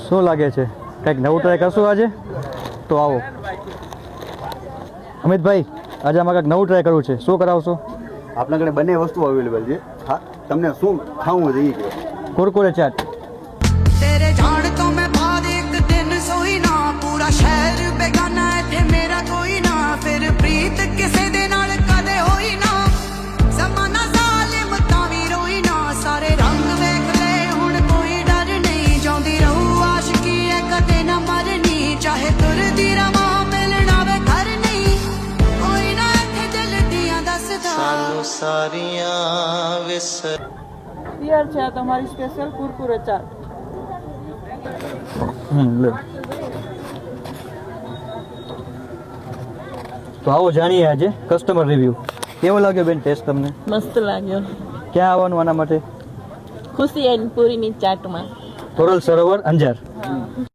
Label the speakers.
Speaker 1: શું લાગે છે, કંઈક નવું ટ્રાય કરશું આજે? તો આવો અમિતભાઈ, આજે અમારે કંઈક નવું ટ્રાય કરવું છે, શું કરાવશો?
Speaker 2: આપણા ઘરે બંને વસ્તુ અવેલેબલ છે. હા, તમને શું ખાવું છે એ કહો.
Speaker 1: કુરકુરે ચાટ.
Speaker 3: तेरे झाड़ तो मैं बाद एक दिन सोई ना पूरा शहर बेगाना है थे मेरा कोई ना फिर प्रीत किसे दे नाल कदे होई ना ज़माना ज़ालिम तावी रोई ना सारे रंग वेख ले हुण कोई डर नहीं जांदी रहू आशिकी है कदे ना मरनी चाहे तुरदी रवा मिलना वे घर नहीं कोई ना इत्थे दिल दियां दसदा सानू सारियां विसर
Speaker 4: તૈયાર છે આ તમારી સ્પેશિયલ કુરકુરે ચાટ.
Speaker 1: લે. તો આવો જાણીએ આજે કસ્ટમર રિવ્યુ. કેવો લાગ્યો બેન ટેસ્ટ તમને?
Speaker 4: મસ્ત લાગ્યો.
Speaker 1: ક્યાં આવવાનું આના માટે?
Speaker 4: ખુશી એન્ડ પૂરીની ચાટમાં.
Speaker 1: તોરલ સરોવર અંજાર.